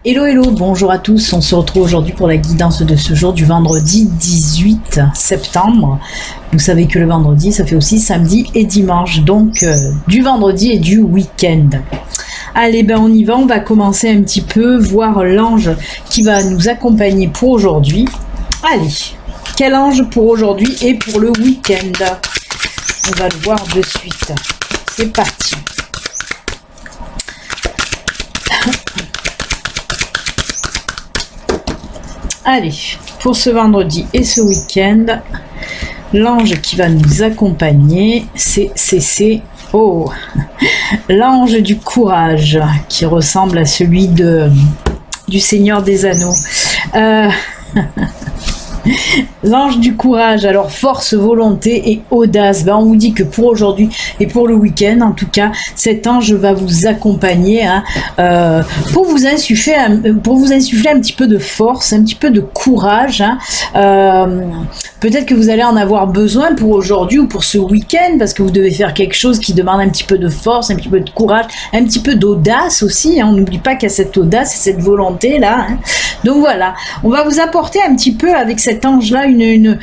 Hello, hello, bonjour à tous. On se retrouve aujourd'hui pour la guidance de ce jour du vendredi 18 septembre. Vous savez que le vendredi, ça fait aussi samedi et dimanche, donc du vendredi et du week-end. Allez, ben on y va, on va commencer un petit peu, voir l'ange qui va nous accompagner pour aujourd'hui. Allez, quel ange pour aujourd'hui et pour le week-end? On va le voir de suite. C'est parti. Allez, pour ce vendredi et ce week-end, l'ange qui va nous accompagner, c'est l'ange du courage, qui ressemble à celui du Seigneur des Anneaux. L'ange du courage, alors force, volonté et audace. Ben, on vous dit que pour aujourd'hui et pour le week-end, en tout cas, cet ange va vous accompagner pour vous insuffler un petit peu de force, un petit peu de courage. Peut-être que vous allez en avoir besoin pour aujourd'hui ou pour ce week-end, parce que vous devez faire quelque chose qui demande un petit peu de force, un petit peu de courage, un petit peu d'audace aussi. On n'oublie pas qu'il y a cette audace et cette volonté-là. Donc voilà, on va vous apporter un petit peu avec cet ange-là une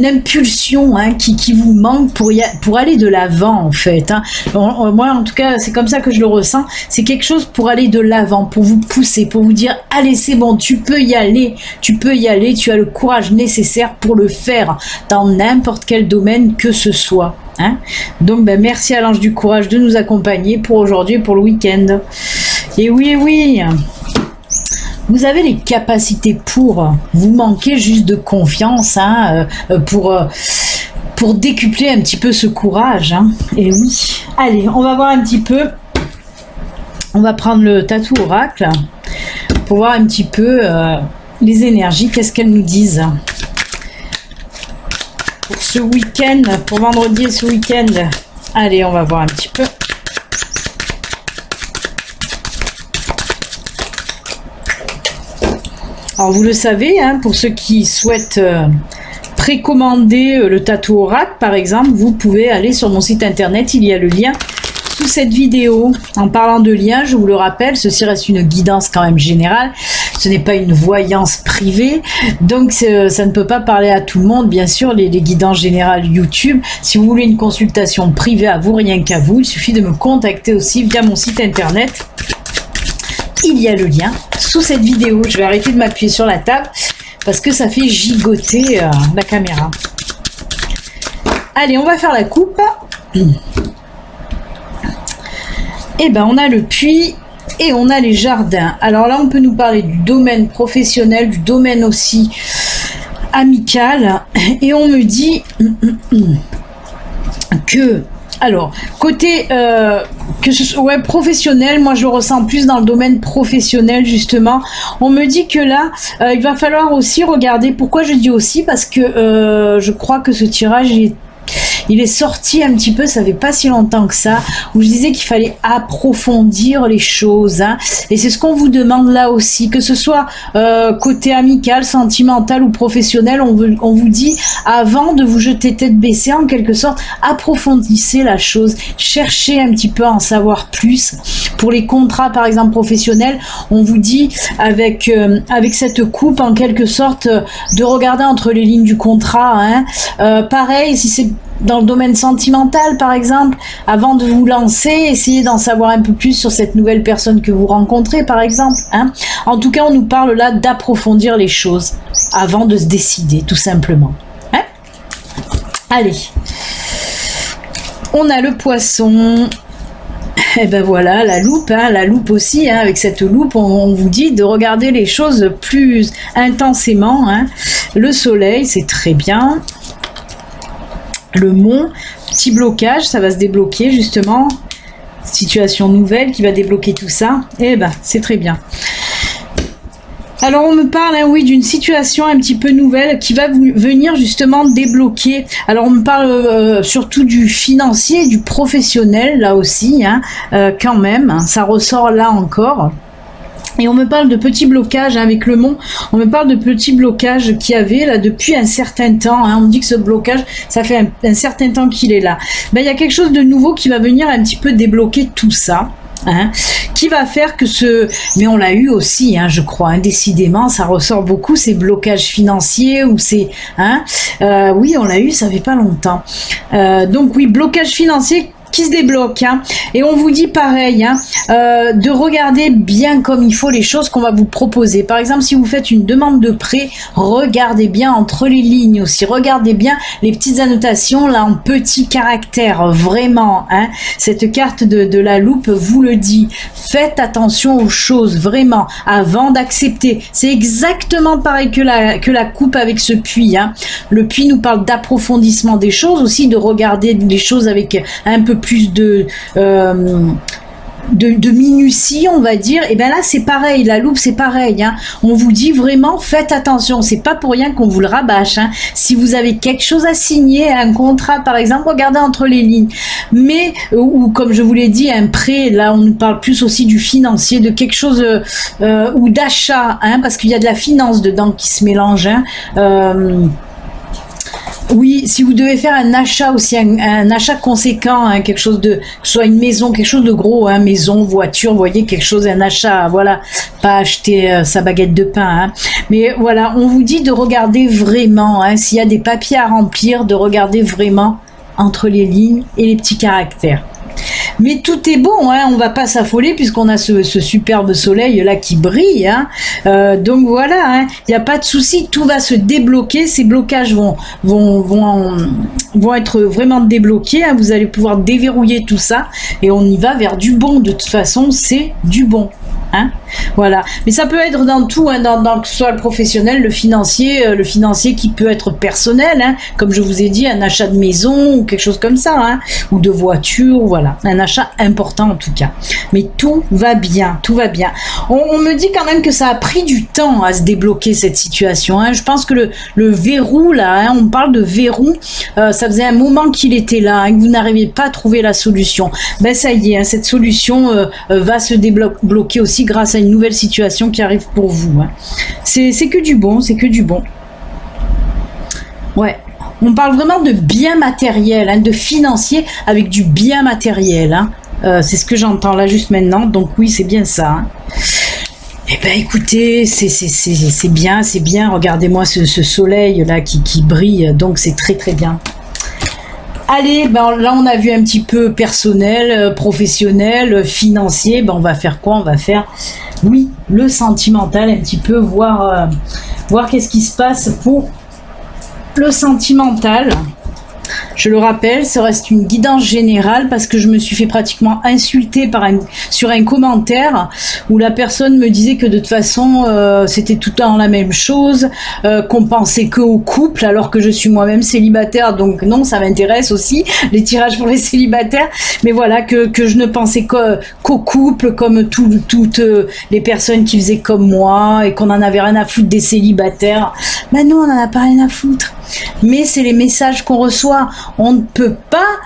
impulsion qui vous manque pour aller de l'avant en fait. Moi en tout cas, c'est comme ça que je le ressens. C'est quelque chose pour aller de l'avant, pour vous pousser, pour vous dire allez c'est bon, tu peux y aller, tu as le courage nécessaire pour le faire dans n'importe quel domaine que ce soit. Donc merci à l'ange du courage de nous accompagner pour aujourd'hui et pour le week-end. Et oui, vous avez les capacités pour, vous manquez juste de confiance pour décupler un petit peu ce courage. Et oui, allez, on va voir un petit peu, on va prendre le tatou oracle pour voir un petit peu les énergies, qu'est-ce qu'elles nous disent pour ce week-end, pour vendredi et ce week-end. Allez, on va voir un petit peu. Alors vous le savez, pour ceux qui souhaitent précommander le tatou oracle par exemple, vous pouvez aller sur mon site internet, il y a le lien sous cette vidéo. En parlant de lien, je vous le rappelle, ceci reste une guidance quand même générale, ce n'est pas une voyance privée, donc ça ne peut pas parler à tout le monde, bien sûr, les guidances générales YouTube. Si vous voulez une consultation privée à vous, rien qu'à vous, il suffit de me contacter aussi via mon site internet. Il y a le lien sous cette vidéo. Je vais arrêter de m'appuyer sur la table parce que ça fait gigoter la caméra. Allez, on va faire la coupe. Et ben, on a le puits et on a les jardins. Alors là, on peut nous parler du domaine professionnel, du domaine aussi amical. Et on me dit que... Alors, côté que ce soit professionnel, moi je le ressens plus dans le domaine professionnel justement. On me dit que là, il va falloir aussi regarder. Pourquoi je dis aussi? Parce que je crois que ce tirage il est sorti un petit peu, ça fait pas si longtemps que ça, où je disais qu'il fallait approfondir les choses. Et c'est ce qu'on vous demande là aussi, que ce soit côté amical, sentimental ou professionnel, on vous dit, avant de vous jeter tête baissée, en quelque sorte, approfondissez la chose, cherchez un petit peu à en savoir plus. Pour les contrats, par exemple, professionnels, on vous dit, avec cette coupe, en quelque sorte, de regarder entre les lignes du contrat. Pareil, si c'est dans le domaine sentimental par exemple, avant de vous lancer, essayez d'en savoir un peu plus sur cette nouvelle personne que vous rencontrez par exemple. En tout cas, on nous parle là d'approfondir les choses avant de se décider, tout simplement. Allez, on a le poisson. Et ben voilà, la loupe aussi, avec cette loupe, on vous dit de regarder les choses plus intensément. Le soleil, c'est très bien. Le mont, petit blocage, ça va se débloquer justement. Situation nouvelle qui va débloquer tout ça. Et ben, c'est très bien. Alors on me parle, oui, d'une situation un petit peu nouvelle qui va venir justement débloquer. Alors on me parle surtout du financier, du professionnel là aussi, quand même. Ça ressort là encore. Et on me parle de petits blocages avec le mont. On me parle de petits blocages qu'il y avait là depuis un certain temps. On dit que ce blocage, ça fait un certain temps qu'il est là. Il y a quelque chose de nouveau qui va venir un petit peu débloquer tout ça. hein, qui va faire que mais on l'a eu aussi, hein, je crois, hein, décidément, ça ressort beaucoup, ces blocages financiers ou ces, hein, oui, on l'a eu, ça fait pas longtemps. Donc oui, blocage financier qui se débloque, hein. Et on vous dit pareil, hein, de regarder bien comme il faut les choses qu'on va vous proposer. Par exemple, si vous faites une demande de prêt, regardez bien entre les lignes aussi, regardez bien les petites annotations là en petits caractères, vraiment, hein. Cette carte de la loupe vous le dit, faites attention aux choses vraiment avant d'accepter. C'est exactement pareil que la coupe avec ce puits, hein. Le puits nous parle d'approfondissement des choses, aussi de regarder les choses avec un peu plus de minutie, on va dire. Et bien là c'est pareil, la loupe c'est pareil, hein. On vous dit vraiment faites attention, c'est pas pour rien qu'on vous le rabâche, hein. Si vous avez quelque chose à signer, un contrat par exemple, regardez entre les lignes. Mais ou comme je vous l'ai dit, un prêt, là on nous parle plus aussi du financier, de quelque chose ou d'achat, hein, parce qu'il y a de la finance dedans qui se mélange, hein. Oui, si vous devez faire un achat aussi, un achat conséquent, hein, quelque chose de, que ce soit une maison, quelque chose de gros, hein, maison, voiture, vous voyez, quelque chose, un achat, voilà, pas acheter sa baguette de pain, hein. Mais voilà, on vous dit de regarder vraiment, hein, s'il y a des papiers à remplir, de regarder vraiment entre les lignes et les petits caractères. Mais tout est bon, hein, on va pas s'affoler puisqu'on a ce superbe soleil là qui brille, hein. Donc voilà, hein, il n'y a pas de souci, tout va se débloquer, ces blocages vont être vraiment débloqués, hein. Vous allez pouvoir déverrouiller tout ça et on y va vers du bon. De toute façon, c'est du bon. Hein, voilà, mais ça peut être dans tout, hein, dans que ce soit le professionnel, le financier qui peut être personnel, hein, comme je vous ai dit, un achat de maison ou quelque chose comme ça, hein, ou de voiture, voilà, un achat important en tout cas. Mais tout va bien, tout va bien. On me dit quand même que ça a pris du temps à se débloquer cette situation, hein. Je pense que le verrou là, hein, on parle de verrou, ça faisait un moment qu'il était là, hein, que vous n'arriviez pas à trouver la solution. Ben ça y est, hein, cette solution va se débloquer aussi grâce à une nouvelle situation qui arrive pour vous, hein. C'est que du bon, c'est que du bon. Ouais, on parle vraiment de bien matériel, hein, de financier avec du bien matériel, hein. C'est ce que j'entends là juste maintenant, donc oui, c'est bien ça, hein. Eh ben écoutez, c'est bien, c'est bien. Regardez-moi ce soleil là qui brille, donc c'est très très bien. Allez, ben là on a vu un petit peu personnel, professionnel, financier. Ben on va faire quoi? On va faire, oui, le sentimental, un petit peu, voir qu'est-ce qui se passe pour le sentimental. Je le rappelle, ça reste une guidance générale parce que je me suis fait pratiquement insulter sur un commentaire où la personne me disait que de toute façon c'était tout le temps la même chose, qu'on pensait que au couple alors que je suis moi-même célibataire, donc non, ça m'intéresse aussi les tirages pour les célibataires, mais voilà, que je ne pensais qu'au couple comme toutes les personnes qui faisaient comme moi et qu'on en avait rien à foutre des célibataires. Ben non, on en a pas rien à foutre. Mais c'est les messages qu'on reçoit. On ne peut pas,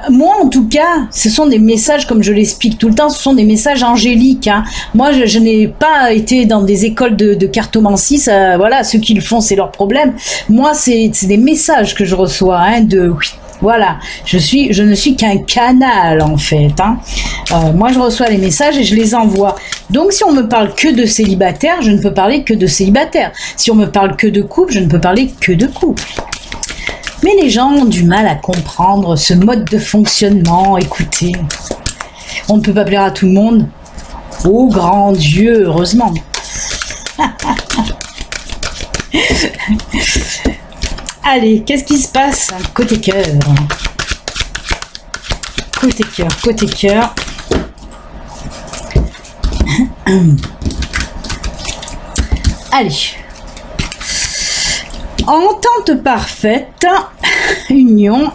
moi en tout cas, ce sont des messages, comme je l'explique tout le temps, ce sont des messages angéliques, hein. Moi je n'ai pas été dans des écoles de cartomancie, ça, voilà, ceux qui le font c'est leur problème. Moi c'est des messages que je reçois, hein, voilà, je ne suis qu'un canal en fait, hein. Moi je reçois les messages et je les envoie. Donc si on me parle que de célibataire, je ne peux parler que de célibataire. Si on me parle que de couple, je ne peux parler que de couple. Mais les gens ont du mal à comprendre ce mode de fonctionnement. Écoutez, on ne peut pas plaire à tout le monde. Oh grand Dieu, heureusement. Allez, qu'est-ce qui se passe côté cœur? Côté cœur, côté cœur. Allez. Entente parfaite, union,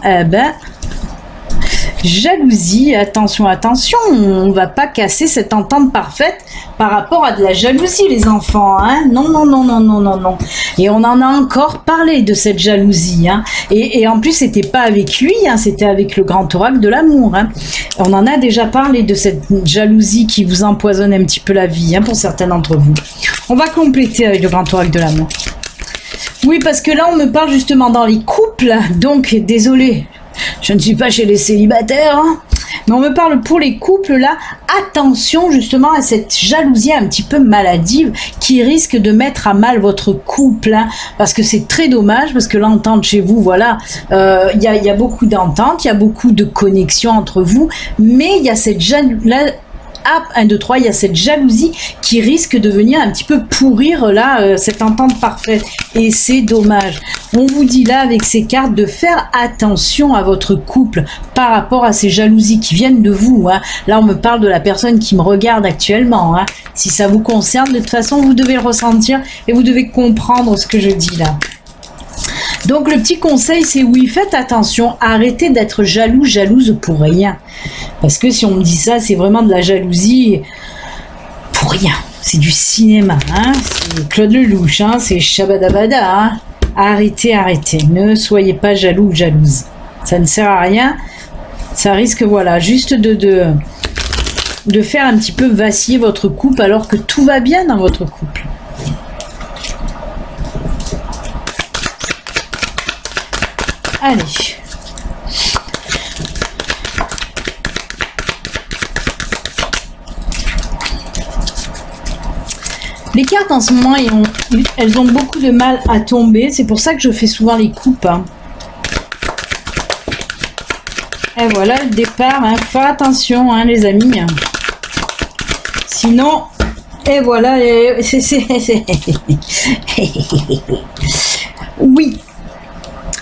jalousie, attention, attention, on va pas casser cette entente parfaite par rapport à de la jalousie, les enfants, hein. Non, non, non, non, non, non, non. Et on en a encore parlé de cette jalousie, hein. Et en plus, c'était pas avec lui, hein, c'était avec le grand oracle de l'amour, hein. On en a déjà parlé de cette jalousie qui vous empoisonne un petit peu la vie, hein, pour certains d'entre vous. On va compléter avec le grand oracle de l'amour. Oui, parce que là, on me parle justement dans les couples, donc désolé, je ne suis pas chez les célibataires, hein, Mais on me parle pour les couples là, attention justement à cette jalousie un petit peu maladive qui risque de mettre à mal votre couple, hein, parce que c'est très dommage, parce que l'entente chez vous, voilà, il y a beaucoup d'entente, il y a beaucoup de connexion entre vous, mais il y a cette ah, 1, 2, 3, il y a cette jalousie qui risque de venir un petit peu pourrir là cette entente parfaite, et c'est dommage. On vous dit là avec ces cartes de faire attention à votre couple par rapport à ces jalousies qui viennent de vous, hein. Là on me parle de la personne qui me regarde actuellement, hein. Si ça vous concerne, de toute façon vous devez le ressentir et vous devez comprendre ce que je dis là. Donc le petit conseil, c'est oui, faites attention, arrêtez d'être jaloux, jalouse pour rien. Parce que si on me dit ça, c'est vraiment de la jalousie pour rien. C'est du cinéma, hein, c'est Claude Lelouch, hein, c'est Shabadabada, hein. Arrêtez, arrêtez, ne soyez pas jaloux ou jalouse. Ça ne sert à rien, ça risque, voilà, juste de faire un petit peu vaciller votre couple alors que tout va bien dans votre couple. Allez. Les cartes en ce moment, elles ont beaucoup de mal à tomber. C'est pour ça que je fais souvent les coupes, hein. Et voilà le départ, hein. Faites attention, hein, les amis. Sinon, et voilà. Oui.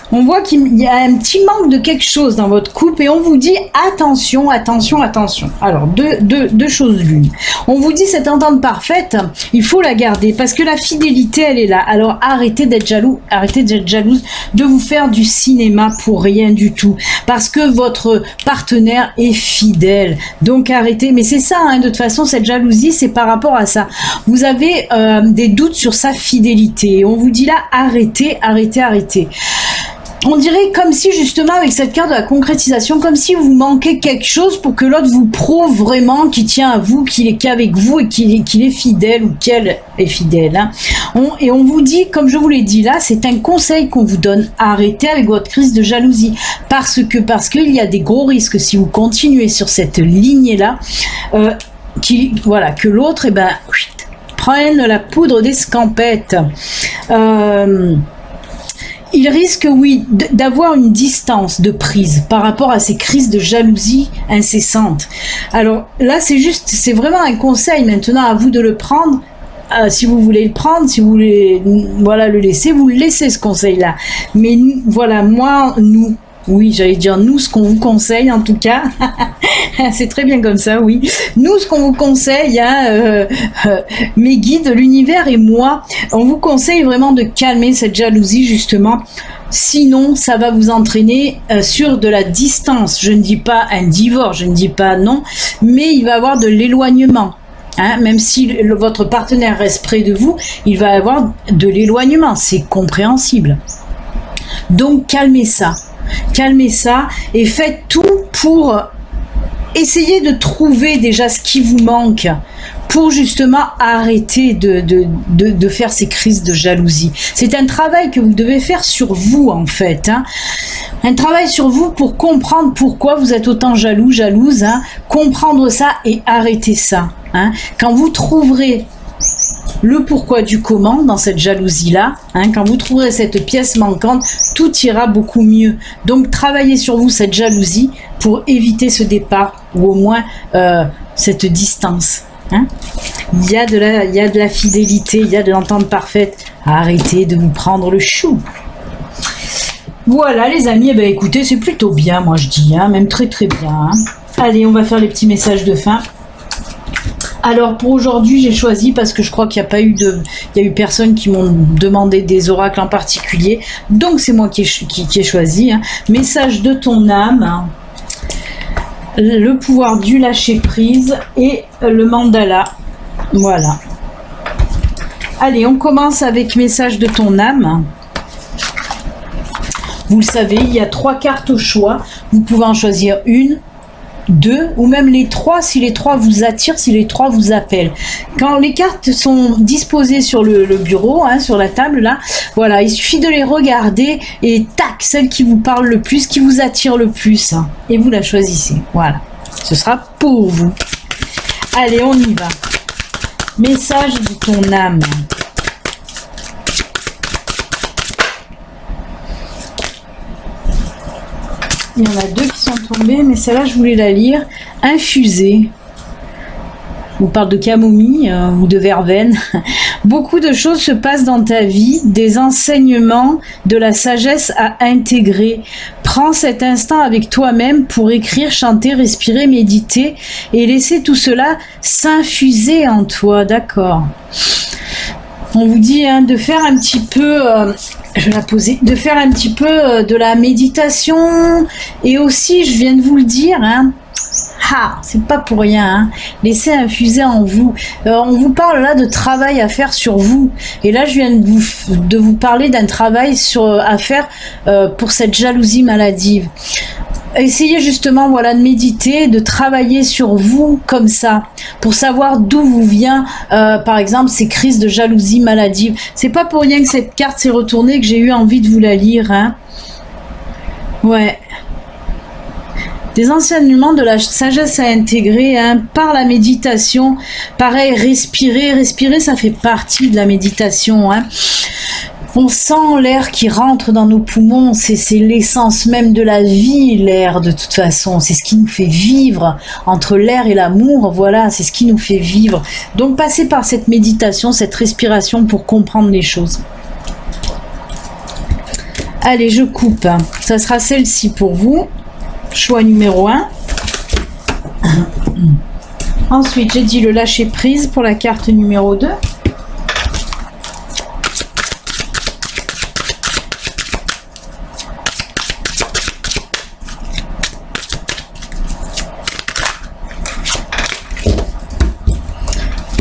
On voit qu'il y a un petit manque de quelque chose dans votre couple et on vous dit attention, attention, attention. Alors, deux choses l'une. On vous dit cette entente parfaite, il faut la garder parce que la fidélité, elle est là. Alors, arrêtez d'être jaloux, arrêtez d'être jalouse, de vous faire du cinéma pour rien du tout. Parce que votre partenaire est fidèle. Donc, arrêtez. Mais c'est ça, hein, de toute façon, cette jalousie, c'est par rapport à ça. Vous avez des doutes sur sa fidélité. On vous dit là, arrêtez, arrêtez, arrêtez. On dirait comme si justement avec cette carte de la concrétisation, comme si vous manquez quelque chose pour que l'autre vous prouve vraiment qu'il tient à vous, qu'il est qu'avec vous et qu'il est fidèle ou qu'elle est fidèle, hein. Et on vous dit, comme je vous l'ai dit là, c'est un conseil qu'on vous donne, arrêtez avec votre crise de jalousie parce qu'il y a des gros risques si vous continuez sur cette lignée là, voilà, que l'autre prenne la poudre d'escampette. Il risque, oui, d'avoir une distance de prise par rapport à ces crises de jalousie incessantes. Alors là, c'est vraiment un conseil maintenant, à vous de le prendre. Si vous voulez le prendre, si vous voulez, voilà, le laisser, vous le laissez ce conseil-là. Mais voilà, oui, j'allais dire nous, ce qu'on vous conseille en tout cas, c'est très bien comme ça, oui. Nous, ce qu'on vous conseille, hein, mes guides, l'univers et moi, on vous conseille vraiment de calmer cette jalousie justement. Sinon, ça va vous entraîner sur de la distance. Je ne dis pas un divorce, je ne dis pas non, mais il va y avoir de l'éloignement. Hein, même si votre partenaire reste près de vous, il va y avoir de l'éloignement. C'est compréhensible. Donc, calmez ça. Calmez ça et faites tout pour essayer de trouver déjà ce qui vous manque pour justement arrêter de faire ces crises de jalousie. C'est un travail que vous devez faire sur vous en fait, hein. Un travail sur vous pour comprendre pourquoi vous êtes autant jaloux, jalouse, hein. Comprendre ça et arrêter ça, hein. Quand vous trouverez le pourquoi du comment dans cette jalousie-là, hein, quand vous trouverez cette pièce manquante, tout ira beaucoup mieux. Donc, travaillez sur vous cette jalousie pour éviter ce départ ou au moins cette distance. Hein. Il y a de la fidélité, il y a de l'entente parfaite. Arrêtez de vous prendre le chou. Voilà les amis, eh bien, écoutez, c'est plutôt bien, moi je dis, hein, même très très bien. Hein. Allez, on va faire les petits messages de fin. Alors pour aujourd'hui, j'ai choisi parce que je crois qu'il n'y a pas eu il y a eu personne qui m'ont demandé des oracles en particulier. Donc c'est moi qui ai choisi. Hein. Message de ton âme, hein. Le pouvoir du lâcher prise et le mandala. Voilà. Allez, on commence avec message de ton âme. Vous le savez, il y a 3 cartes au choix. Vous pouvez en choisir une, 2 ou même les 3 si les 3 vous attirent, si les 3 vous appellent. Quand les cartes sont disposées sur le bureau, hein, sur la table là, voilà, il suffit de les regarder et tac, celle qui vous parle le plus, qui vous attire le plus, hein, et vous la choisissez. Voilà. Ce sera pour vous. Allez, on y va. Message de ton âme. Il y en a deux qui sont tombées, mais celle-là, je voulais la lire. Infusée. On parle de camomille ou de verveine. Beaucoup de choses se passent dans ta vie, des enseignements, de la sagesse à intégrer. Prends cet instant avec toi-même pour écrire, chanter, respirer, méditer et laisser tout cela s'infuser en toi. D'accord. On vous dit de faire un petit peu, je vais la poser, de faire un petit peu de la méditation et aussi, je viens de vous le dire, c'est pas pour rien, laissez infuser en vous. On vous parle là de travail à faire sur vous. Et là, je viens de vous parler d'un travail à faire pour cette jalousie maladive. Essayez justement de méditer, de travailler sur vous comme ça, pour savoir d'où vous vient, par exemple, ces crises de jalousie maladive. C'est pas pour rien que cette carte s'est retournée, que j'ai eu envie de vous la lire. Ouais. Des enseignements de la sagesse à intégrer par la méditation. Pareil, respirer, ça fait partie de la méditation. On sent l'air qui rentre dans nos poumons, c'est l'essence même de la vie, l'air de toute façon. C'est ce qui nous fait vivre. Entre l'air et l'amour, voilà, c'est ce qui nous fait vivre. Donc passez par cette méditation, cette respiration pour comprendre les choses. Allez, je coupe. Ça sera celle-ci pour vous. Choix numéro 1. Ensuite, j'ai dit le lâcher prise pour la carte numéro 2.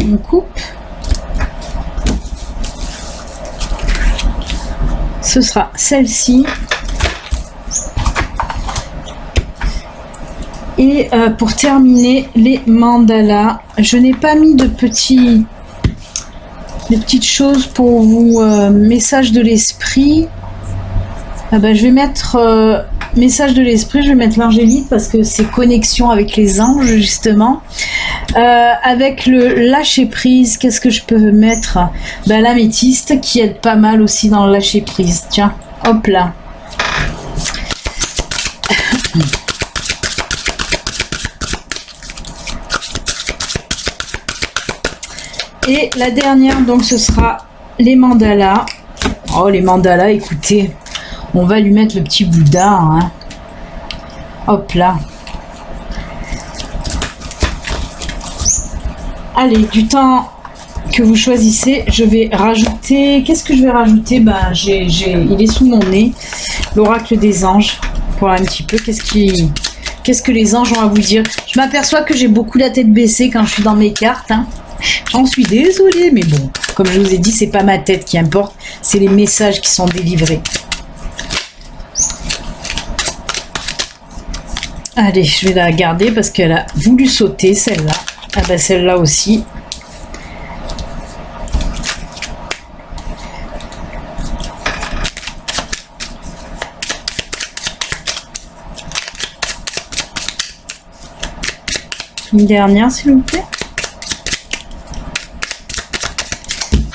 On coupe. Ce sera celle-ci. Et pour terminer, les mandalas. Je n'ai pas mis de petites choses pour vous. Message de l'esprit. Je vais mettre message de l'esprit. Je vais mettre l'angélique parce que c'est connexion avec les anges justement. Avec le lâcher prise, qu'est-ce que je peux mettre? L'améthyste qui aide pas mal aussi dans le lâcher prise. Tiens, hop là. Et la dernière, donc, ce sera les mandalas. Oh, les mandalas, écoutez, on va lui mettre le petit Bouddha. Hop là. Allez, du temps que vous choisissez, je vais rajouter... Qu'est-ce que je vais rajouter? Il est sous mon nez. L'oracle des anges. Pour un petit peu, qu'est-ce que les anges ont à vous dire? Je m'aperçois que j'ai beaucoup la tête baissée quand je suis dans mes cartes. J'en suis désolée, mais bon, comme je vous ai dit, c'est pas ma tête qui importe, c'est les messages qui sont délivrés. Allez, je vais la garder parce qu'elle a voulu sauter, celle-là. Celle-là aussi. Une dernière, s'il vous plaît.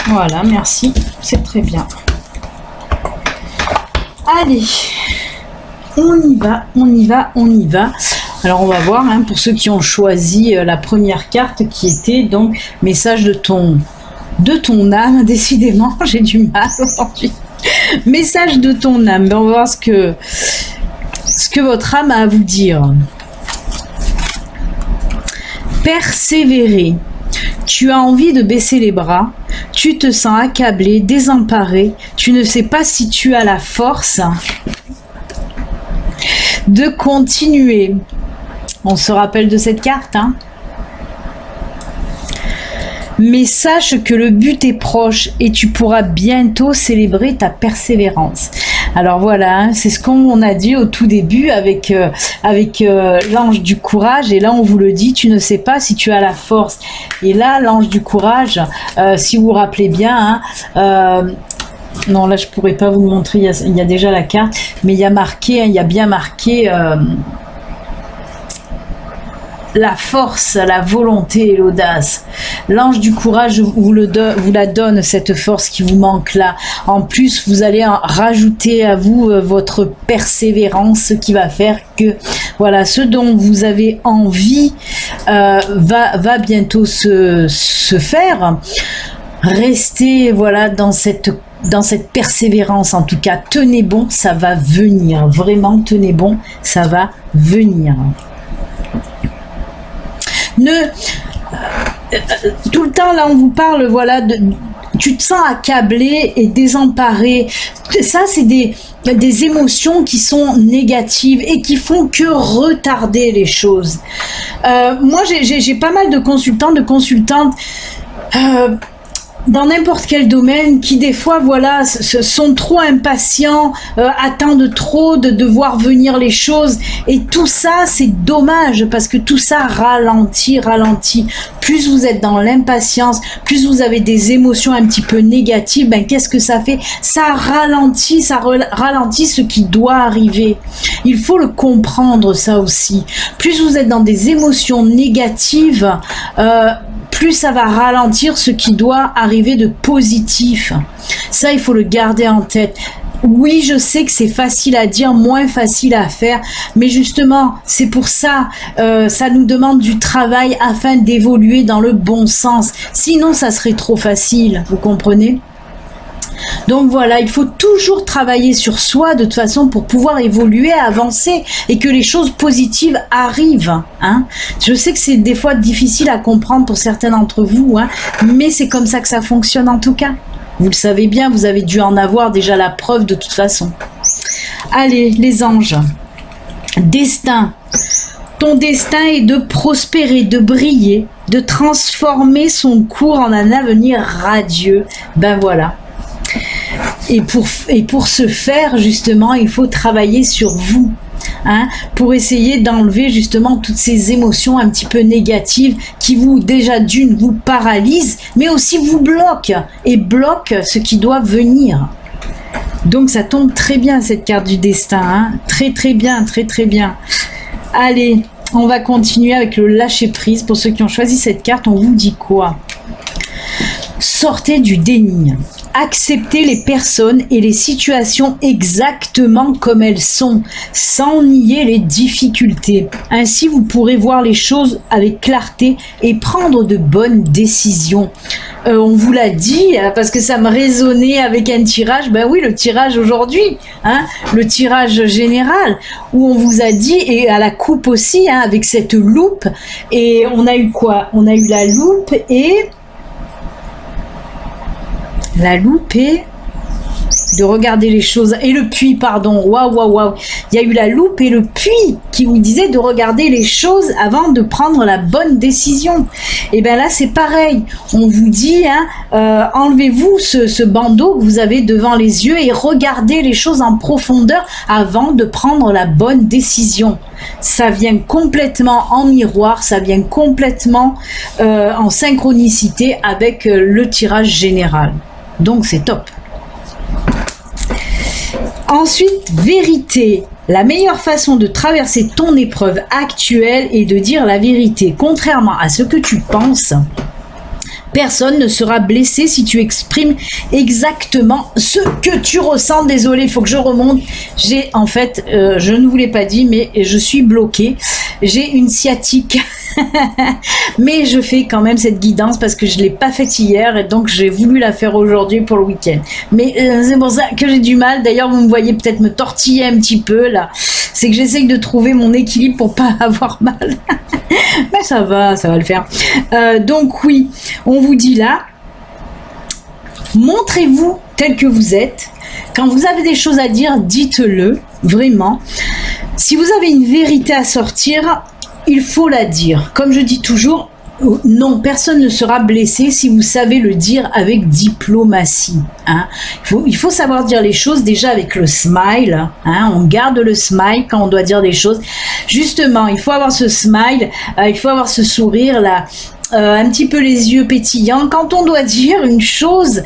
Voilà, merci, c'est très bien. Allez, on y va. Alors on va voir, pour ceux qui ont choisi la première carte qui était donc message de ton âme. Décidément, j'ai du mal aujourd'hui. Message de ton âme. On va voir ce que votre âme a à vous dire. Persévérer. Tu as envie de baisser les bras, tu te sens accablé, désemparé, tu ne sais pas si tu as la force de continuer. On se rappelle de cette carte, Mais sache que le but est proche et tu pourras bientôt célébrer ta persévérance. Alors voilà, c'est ce qu'on a dit au tout début avec l'ange du courage. Et là, on vous le dit, tu ne sais pas si tu as la force. Et là, l'ange du courage, si vous vous rappelez bien, non, là, je pourrais pas vous le montrer, il y a déjà la carte, mais il y a marqué, il y a bien marqué... la force, la volonté et l'audace. L'ange du courage vous la donne, cette force qui vous manque là. En plus, vous allez rajouter à vous votre persévérance qui va faire que voilà, ce dont vous avez envie va bientôt se faire. Restez voilà dans cette persévérance, en tout cas, tenez bon, ça va venir. Vraiment, tenez bon, ça va venir. Tout le temps, là, on vous parle, voilà, tu te sens accablé et désemparé. Ça, c'est des émotions qui sont négatives et qui font que retarder les choses. Moi, j'ai pas mal de consultants, de consultantes dans n'importe quel domaine qui des fois voilà sont trop impatients, attendent trop de voir venir les choses, et tout ça c'est dommage parce que tout ça ralentit. Plus vous êtes dans l'impatience, plus vous avez des émotions un petit peu négatives, ben qu'est-ce que ça fait? Ça ralentit ce qui doit arriver. Il faut le comprendre, ça aussi. Plus vous êtes dans des émotions négatives, plus ça va ralentir ce qui doit arriver de positif. Ça, il faut le garder en tête. Oui, je sais que c'est facile à dire, moins facile à faire, mais justement, c'est pour ça, ça nous demande du travail afin d'évoluer dans le bon sens. Sinon, ça serait trop facile, vous comprenez ? Donc voilà, il faut toujours travailler sur soi de toute façon pour pouvoir évoluer, avancer et que les choses positives arrivent. Hein. Je sais que c'est des fois difficile à comprendre pour certains d'entre vous, hein, mais c'est comme ça que ça fonctionne en tout cas. Vous le savez bien, vous avez dû en avoir déjà la preuve de toute façon. Allez, les anges. Destin. Ton destin est de prospérer, de briller, de transformer son cours en un avenir radieux. Ben voilà. Et pour ce faire, justement, il faut travailler sur vous, hein, pour essayer d'enlever justement toutes ces émotions un petit peu négatives qui vous, déjà d'une, vous paralysent, mais aussi vous bloquent et bloquent ce qui doit venir. Donc ça tombe très bien cette carte du destin, hein, très bien, très bien. Allez, on va continuer avec le lâcher prise. Pour ceux qui ont choisi cette carte, on vous dit quoi? Sortez du déni. Acceptez les personnes et les situations exactement comme elles sont, sans nier les difficultés. Ainsi, vous pourrez voir les choses avec clarté et prendre de bonnes décisions. On vous l'a dit, parce que ça me résonnait avec un tirage, ben oui, le tirage aujourd'hui, hein, le tirage général, où on vous a dit, et à la coupe aussi, hein, avec cette loupe, et on a eu quoi? On a eu la loupe et... La loupe et de regarder les choses, et le puits, pardon, waouh, il y a eu la loupe et le puits qui vous disait de regarder les choses avant de prendre la bonne décision. Et bien là c'est pareil, on vous dit, hein, enlevez-vous ce bandeau que vous avez devant les yeux et regardez les choses en profondeur avant de prendre la bonne décision. Ça vient complètement en miroir, ça vient complètement en synchronicité avec le tirage général. Donc c'est top. Ensuite, vérité. La meilleure façon de traverser ton épreuve actuelle est de dire la vérité. Contrairement à ce que tu penses, personne ne sera blessé si tu exprimes exactement ce que tu ressens. Désolé, il faut que je remonte. J'ai, en fait, je ne vous l'ai pas dit, mais je suis bloquée. J'ai une sciatique. Mais je fais quand même cette guidance parce que je ne l'ai pas faite hier et donc j'ai voulu la faire aujourd'hui pour le week-end. Mais c'est pour ça que j'ai du mal. D'ailleurs, vous me voyez peut-être me tortiller un petit peu là. C'est que j'essaye de trouver mon équilibre pour pas avoir mal. Mais ça va le faire. Donc oui, on vous dit là, montrez-vous tel que vous êtes. Quand vous avez des choses à dire, dites-le, vraiment. Si vous avez une vérité à sortir, il faut la dire. Comme je dis toujours, non, personne ne sera blessé si vous savez le dire avec diplomatie. Hein. Il faut savoir dire les choses déjà avec le smile. Hein. On garde le smile quand on doit dire des choses. Justement, il faut avoir ce smile, il faut avoir ce sourire là, un petit peu les yeux pétillants. Quand on doit dire une chose,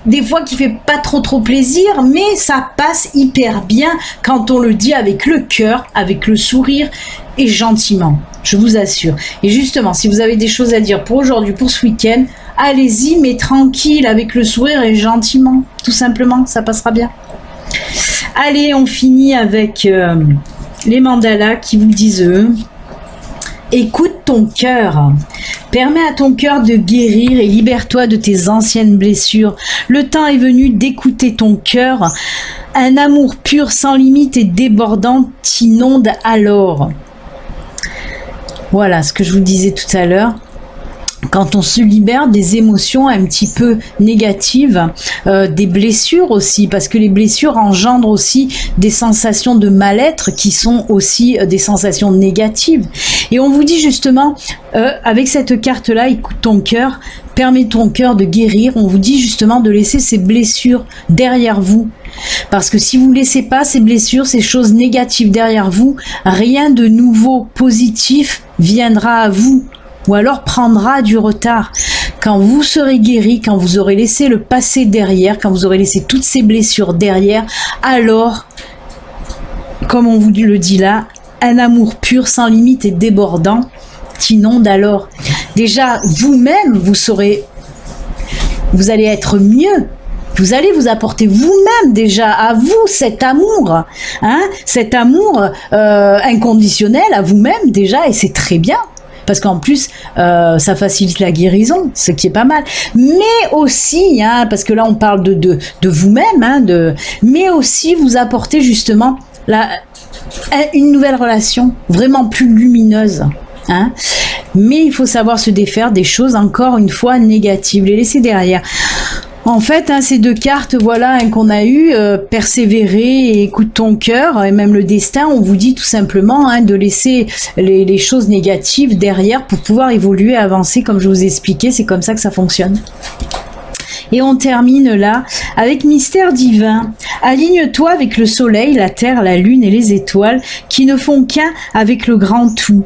des fois qui fait pas trop plaisir, mais ça passe hyper bien quand on le dit avec le cœur, avec le sourire et gentiment, je vous assure. Et justement, si vous avez des choses à dire pour aujourd'hui, pour ce week-end, allez-y, mais tranquille, avec le sourire et gentiment, tout simplement, ça passera bien. Allez, on finit avec les mandalas qui vous disent écoute ton cœur. Permets à ton cœur de guérir et libère-toi de tes anciennes blessures. Le temps est venu d'écouter ton cœur. Un amour pur, sans limite et débordant t'inonde alors. Voilà ce que je vous disais tout à l'heure. Quand on se libère des émotions un petit peu négatives, des blessures aussi, parce que les blessures engendrent aussi des sensations de mal-être qui sont aussi des sensations négatives. Et on vous dit justement, avec cette carte-là, écoute ton cœur, permets ton cœur de guérir. On vous dit justement de laisser ces blessures derrière vous. Parce que si vous ne laissez pas ces blessures, ces choses négatives derrière vous, rien de nouveau positif viendra à vous. Ou alors prendra du retard. Quand vous serez guéri, quand vous aurez laissé le passé derrière, quand vous aurez laissé toutes ces blessures derrière, alors, comme on vous le dit là, un amour pur, sans limite et débordant t'inonde alors. Déjà, vous-même, vous allez être mieux. Vous allez vous apporter vous-même déjà à vous cet amour, hein, cet amour inconditionnel à vous-même déjà, et c'est très bien. Parce qu'en plus, ça facilite la guérison, ce qui est pas mal. Mais aussi, hein, parce que là on parle de vous-même, hein, mais aussi vous apporter justement une nouvelle relation, vraiment plus lumineuse. Hein. Mais il faut savoir se défaire des choses, encore une fois, négatives, les laisser derrière. En fait, hein, ces deux cartes, voilà, hein, qu'on a eues, persévérer et écoute ton cœur, et même le destin, on vous dit tout simplement hein, de laisser les choses négatives derrière pour pouvoir évoluer, avancer, comme je vous ai expliqué, c'est comme ça que ça fonctionne. Et on termine là avec mystère divin. Aligne-toi avec le soleil, la terre, la lune et les étoiles qui ne font qu'un avec le grand tout.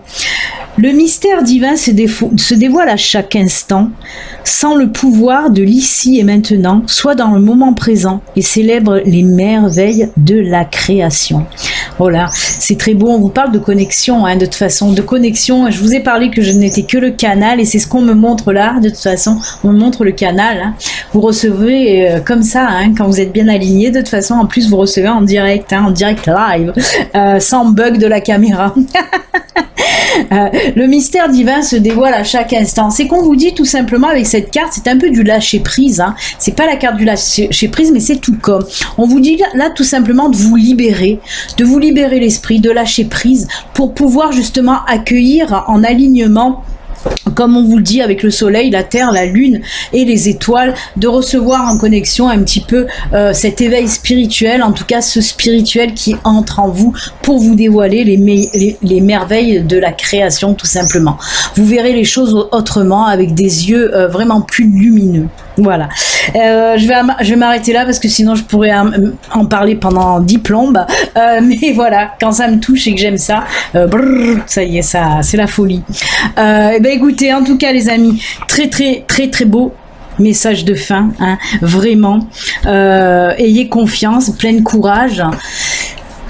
Le mystère divin se dévoile à chaque instant, sans le pouvoir de l'ici et maintenant, soit dans le moment présent, et célèbre les merveilles de la création. Voilà, c'est très beau, on vous parle de connexion, hein, de toute façon, de connexion. Je vous ai parlé que je n'étais que le canal, et c'est ce qu'on me montre là, de toute façon, on me montre le canal. Hein. Vous recevez comme ça, hein, quand vous êtes bien aligné, de toute façon, en plus vous recevez en direct, hein, en direct live, sans bug de la caméra. Le mystère divin se dévoile à chaque instant. C'est qu'on vous dit tout simplement avec cette carte, c'est un peu du lâcher prise. Hein. C'est pas la carte du lâcher prise, mais c'est tout comme. On vous dit là tout simplement de vous libérer l'esprit, de lâcher prise pour pouvoir justement accueillir en alignement. Comme on vous le dit avec le soleil, la terre, la lune et les étoiles, de recevoir en connexion un petit peu cet éveil spirituel, en tout cas ce spirituel qui entre en vous pour vous dévoiler les merveilles de la création tout simplement. Vous verrez les choses autrement avec des yeux vraiment plus lumineux. Voilà, je vais m'arrêter là parce que sinon je pourrais en parler pendant 10 plombes, mais voilà, quand ça me touche et que j'aime ça, ça y est, ça c'est la folie. Et ben écoutez, en tout cas les amis, très beau message de fin, hein, vraiment, ayez confiance, plein courage.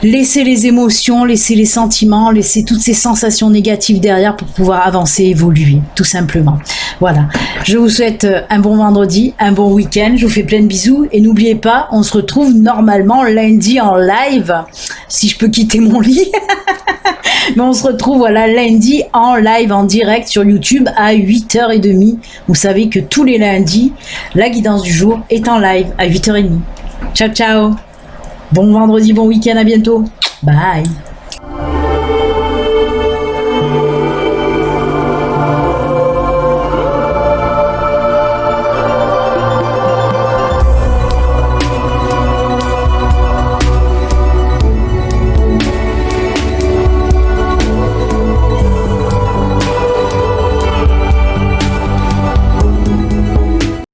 Laissez les émotions, laissez les sentiments, laissez toutes ces sensations négatives derrière pour pouvoir avancer, évoluer, tout simplement. Voilà, je vous souhaite un bon vendredi, un bon week-end, je vous fais plein de bisous et n'oubliez pas, on se retrouve normalement lundi en live, si je peux quitter mon lit. Mais on se retrouve voilà lundi en live, en direct sur YouTube à 8h30. Vous savez que tous les lundis, la guidance du jour est en live à 8h30. Ciao, ciao! Bon vendredi, bon week-end, à bientôt. Bye.